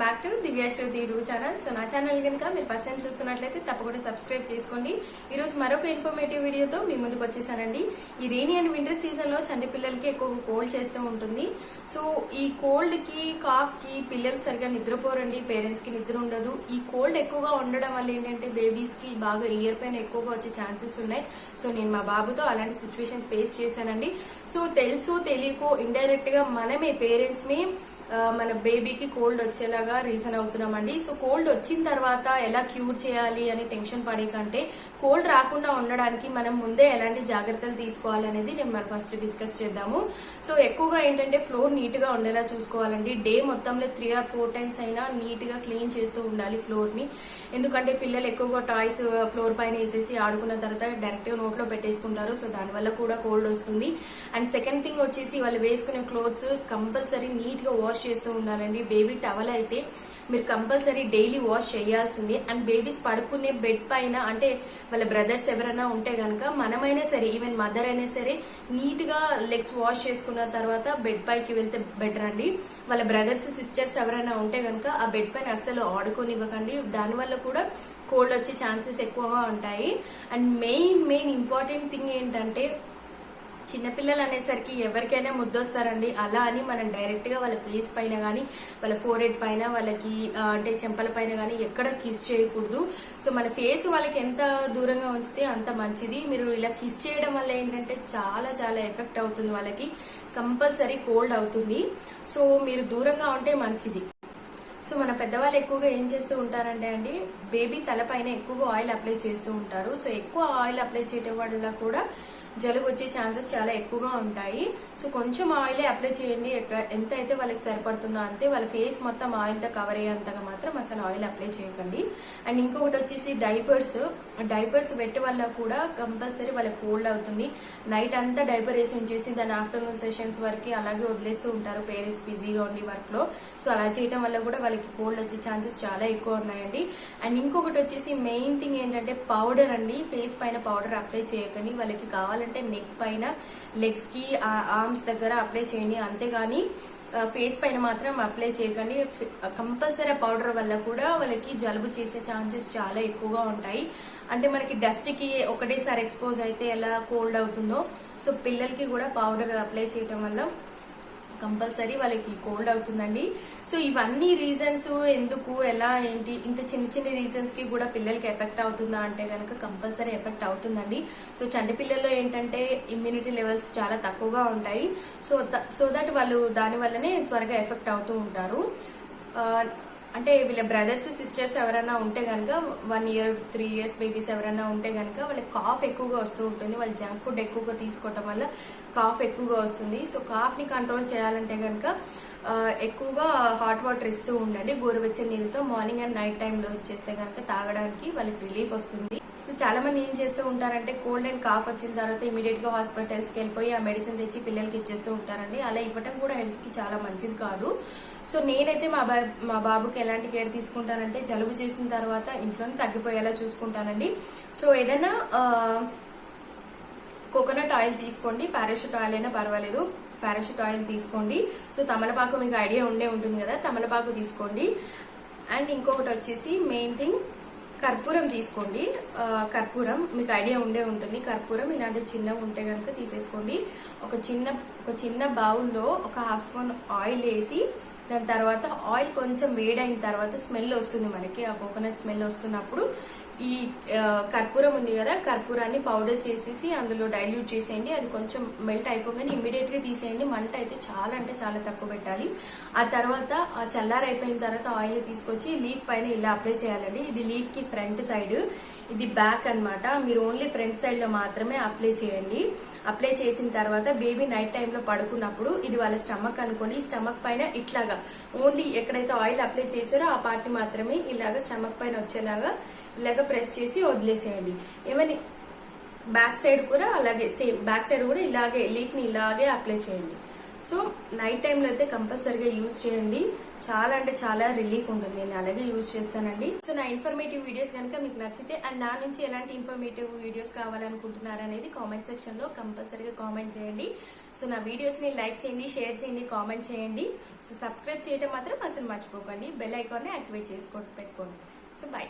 Back to Divyashruti YouTube channel. So నా channel కనుక మీరు ఫస్ట్ టైం చూస్తున్నట్లయితే తప్పకుండా సబ్స్క్రైబ్ చేసుకోండి. ఈ రోజు మరొక ఇన్ఫర్మేటివ్ వీడియోతో మీ ముందుకు వచ్చేసానండి. ఈ రెయినీ అండ్ వింటర్ సీజన్ లో చంటి పిల్లలకి ఎక్కువ కోల్డ్ చేస్తూ ఉంటుంది. సో ఈ కోల్డ్ కి కాఫ్ కి పిల్లలు సరిగా నిద్రపోరండి, పేరెంట్స్ కి నిద్ర ఉండదు. ఈ కోల్డ్ ఎక్కువగా ఉండడం వల్ల ఏంటంటే బేబీస్ కి బాగా ఇయర్ పెయిన్ ఎక్కువగా వచ్చే ఛాన్సెస్ ఉన్నాయి. సో నేను మా బాబుతో అలాంటి సిచ్యువేషన్స్ ఫేస్ చేశానండి. సో తెలుసో తెలియకో ఇండైరెక్ట్ గా మనమే పేరెంట్స్ ని మన బేబీకి కోల్డ్ వచ్చేలాగా రీజన్ అవుతున్నామండి. సో కోల్డ్ వచ్చిన తర్వాత ఎలా క్యూర్ చేయాలి అని టెన్షన్ పడే కంటే కోల్డ్ రాకుండా ఉండడానికి మనం ముందే ఎలాంటి జాగ్రత్తలు తీసుకోవాలి అనేది నేను మనం ఫస్ట్ డిస్కస్ చేద్దాము. సో ఎక్కువగా ఏంటంటే ఫ్లోర్ నీట్ గా ఉండేలా చూసుకోవాలండి. డే మొత్తంలో 3 or 4 times అయినా నీట్ గా క్లీన్ చేస్తూ ఉండాలి ఫ్లోర్ ని. ఎందుకంటే పిల్లలు ఎక్కువగా టాయ్స్ ఫ్లోర్ పైన వేసేసి ఆడుకున్న తర్వాత డైరెక్ట్ గా నోట్లో పెట్టేసుకుంటారు. సో దానివల్ల కూడా కోల్డ్ వస్తుంది. అండ్ సెకండ్ థింగ్ వచ్చేసి వాళ్ళు వేసుకునే క్లోత్స్ కంపల్సరీ నీట్ గా వాష్ చేస్తూ ఉండాలండి. బేబీ టవల్ అయితే మీరు కంపల్సరీ డైలీ వాష్ చేయాల్సింది. అండ్ బేబీస్ పడుకునే బెడ్ పైన అంటే వాళ్ళ బ్రదర్స్ ఎవరైనా ఉంటే గనక మనమైనా సరే ఈవెన్ మదర్ అయినా సరే నీట్ గా లెగ్స్ వాష్ చేసుకున్న తర్వాత బెడ్ పైకి వెళ్తే బెటర్ అండి. వాళ్ళ బ్రదర్స్ సిస్టర్స్ ఎవరైనా ఉంటే గనక ఆ బెడ్ పైన అస్సలు ఆడుకోనివ్వకండి. దానివల్ల కూడా కోల్డ్ వచ్చే ఛాన్సెస్ ఎక్కువగా ఉంటాయి. అండ్ మెయిన్ ఇంపార్టెంట్ థింగ్ ఏంటంటే చిన్నపిల్లలు అనేసరికి ఎవరికైనా ముద్దొస్తారండి. అలా అని మనం డైరెక్ట్ గా వాళ్ళ ఫేస్ పైన గానీ వాళ్ళ ఫోర్ హెడ్ పైన వాళ్ళకి అంటే చెంపల పైన గానీ ఎక్కడ కిస్ చేయకూడదు. సో మన ఫేస్ వాళ్ళకి ఎంత దూరంగా ఉంచితే అంత మంచిది. మీరు ఇలా కిస్ చేయడం వల్ల ఏంటంటే చాలా ఎఫెక్ట్ అవుతుంది, వాళ్ళకి కంపల్సరీ కోల్డ్ అవుతుంది. సో మీరు దూరంగా ఉంటే మంచిది. సో మన పెద్దవాళ్ళు ఎక్కువగా ఏం చేస్తూ ఉంటారంటే అండి బేబీ తలపైన ఎక్కువగా ఆయిల్ అప్లై చేస్తూ ఉంటారు. సో ఎక్కువ ఆయిల్ అప్లై చేయడం వల్ల కూడా జలుబు వచ్చే ఛాన్సెస్ చాలా ఎక్కువగా ఉంటాయి. సో కొంచెం ఆయిలే అప్లై చేయండి. ఎంత అయితే వాళ్ళకి సరిపడుతుందో అంతే. వాళ్ళ ఫేస్ మొత్తం ఆయిల్ తో కవర్ అయ్యేంతగా మాత్రం అసలు ఆయిల్ అప్లై చేయకండి. అండ్ ఇంకొకటి వచ్చేసి డైపర్స్ వెట్ వల్ల కూడా కంపల్సరీ వాళ్ళకి కోల్డ్ అవుతుంది. నైట్ అంతా డైపర్ వేసి ఉంచేసి దాని ఆఫ్టర్నూన్ సెషన్స్ వరకు అలాగే వదిలేస్తూ ఉంటారు పేరెంట్స్ బిజీగా ఉండి వర్క్ లో. సో అలా చేయడం వల్ల కూడా వాళ్ళకి కోల్డ్ వచ్చే ఛాన్సెస్ చాలా ఎక్కువ ఉన్నాయండి. అండ్ ఇంకొకటి వచ్చేసి మెయిన్ థింగ్ ఏంటంటే పౌడర్ అండి. ఫేస్ పైన పౌడర్ అప్లై చేయకండి. వాళ్ళకి కావాలంటే నెక్ పైన, లెగ్స్ కి, ఆర్మ్స్ దగ్గర అప్లై చేయండి. అంతేగాని ఫేస్ పైన మాత్రం అప్లై చేయకండి. కంపల్సరీ పౌడర్ వల్ల కూడా వాళ్ళకి జలుబు చేసే ఛాన్సెస్ చాలా ఎక్కువగా ఉంటాయి. అంటే మనకి డస్ట్ కి ఒకటేసారి ఎక్స్పోజ్ అయితే ఎలా కోల్డ్ అవుతుందో సో పిల్లలకి కూడా పౌడర్ అప్లై చేయడం వల్ల కంపల్సరీ వాళ్ళకి కోల్డ్ అవుతుందండి. సో ఇవన్నీ రీజన్స్ ఎందుకు ఎలా ఏంటి ఇంత చిన్న రీజన్స్ కి కూడా పిల్లలకి ఎఫెక్ట్ అవుతుందా అంటే కనుక కంపల్సరీ ఎఫెక్ట్ అవుతుందండి. సో చంటి పిల్లల్లో ఏంటంటే ఇమ్యూనిటీ లెవెల్స్ చాలా తక్కువగా ఉంటాయి. సో దట్ వాళ్ళు దాని వల్లనే త్వరగా ఎఫెక్ట్ అవుతూ ఉంటారు. అంటే వీళ్ళ బ్రదర్స్ సిస్టర్స్ ఎవరైనా ఉంటే గనక 1 year 3 years బేబీస్ ఎవరైనా ఉంటే గనక వాళ్ళకి కాఫ్ ఎక్కువగా వస్తూ ఉంటుంది. వాళ్ళు జంక్ ఫుడ్ ఎక్కువగా తీసుకోవటం వల్ల కాఫ్ ఎక్కువగా వస్తుంది. సో కాఫ్ ని కంట్రోల్ చేయాలంటే గనక ఎక్కువగా హాట్ వాటర్ ఇస్తూ ఉండండి. గోరువెచ్చని నీళ్ళతో మార్నింగ్ అండ్ నైట్ టైంలో ఇచ్చేస్తే గనక తాగడానికి వాళ్ళకి రిలీఫ్ వస్తుంది. సో చాలా మంది ఏం చేస్తూ ఉంటారంటే కోల్డ్ అండ్ కాఫ్ వచ్చిన తర్వాత ఇమీడియట్ గా హాస్పిటల్స్ కి వెళ్ళిపోయి ఆ మెడిసిన్ తెచ్చి పిల్లలకి ఇచ్చేస్తూ ఉంటారండి. అలా ఇవ్వటం కూడా హెల్త్ కి చాలా మంచిది కాదు. సో నేనైతే మా బాబుకి ఎలాంటి కేర్ తీసుకుంటానంటే జలుబు చేసిన తర్వాత ఇంట్లోనే తగ్గిపోయేలా చూసుకుంటానండి. సో ఏదైనా కోకోనట్ ఆయిల్ తీసుకోండి, పారాషూట్ ఆయిల్ అయినా పర్వాలేదు, పారాషూట్ ఆయిల్ తీసుకోండి. సో తమలపాకు మీకు ఐడియా ఉంటుంది కదా, తమలపాకు తీసుకోండి. అండ్ ఇంకొకటి వచ్చేసి మెయిన్ థింగ్ కర్పూరం తీసుకోండి. కర్పూరం మీకు ఐడియా ఉంటుంది. కర్పూరం ఇలాంటి చిన్నవి ఉంటే కనుక తీసేసుకోండి. ఒక చిన్న బౌల్లో ఒక 1/2 spoon ఆయిల్ వేసి దాని తర్వాత ఆయిల్ కొంచెం వేడైన తర్వాత స్మెల్ వస్తుంది మనకి. ఆ కోకోనట్ స్మెల్ వస్తున్నప్పుడు ఈ కర్పూరం ఉంది కదా, కర్పూరాన్ని పౌడర్ చేసేసి అందులో డైల్యూట్ చేసేయండి. అది కొంచెం మెల్ట్ అయిపోగానే ఇమ్మీడియట్ గా తీసేయండి. మంట అయితే చాలా తక్కువ పెట్టాలి. ఆ తర్వాత ఆ చల్లారైపోయిన తర్వాత ఆయిల్ తీసుకొచ్చి లీఫ్ పైన ఇలా అప్లై చేయాలండి. ఇది లీఫ్ కి ఫ్రంట్ సైడ్, ఇది బ్యాక్ అన్నమాట. మీరు ఓన్లీ ఫ్రంట్ సైడ్ లో మాత్రమే అప్లై చేయండి. అప్లై చేసిన తర్వాత బేబీ నైట్ టైంలో పడుకున్నప్పుడు ఇది వాళ్ళ స్టమక్ అనుకోండి. స్టమక్ పైన ఇట్లాగా ఓన్లీ ఎక్కడైతే ఆయిల్ అప్లై చేశారో ఆ పార్ట్ మాత్రమే ఇలాగా స్టమక్ పైన వచ్చేలాగా ఇలాగ ప్రెస్ చేసి వదిలేసేయండి. ఏమని బ్యాక్ సైడ్ కూడా అలాగే సేమ్, బ్యాక్ సైడ్ కూడా ఇలాగే లీఫ్ ని ఇలాగే అప్లై చేయండి. సో నైట్ టైంలో అయితే కంపల్సరీగా యూజ్ చేయండి. చాలా అంటే చాలా రిలీఫ్ ఉంటుంది. నేను అలాగే యూజ్ చేస్తానండి. సో నా ఇన్ఫర్మేటివ్ వీడియోస్ కనుక మీకు నచ్చితే అండ్ నా నుంచి ఎలాంటి ఇన్ఫర్మేటివ్ వీడియోస్ కావాలనుకుంటున్నారు అనేది కామెంట్ సెక్షన్ లో కంపల్సరీగా కామెంట్ చేయండి. సో నా వీడియోస్ ని లైక్ చేయండి, షేర్ చేయండి, కామెంట్ చేయండి. సో సబ్స్క్రైబ్ చేయడం మాత్రం అసలు మర్చిపోకండి. బెల్ ఐకాన్ ని యాక్టివేట్ చేసుకోండి పెట్టుకోండి. So by.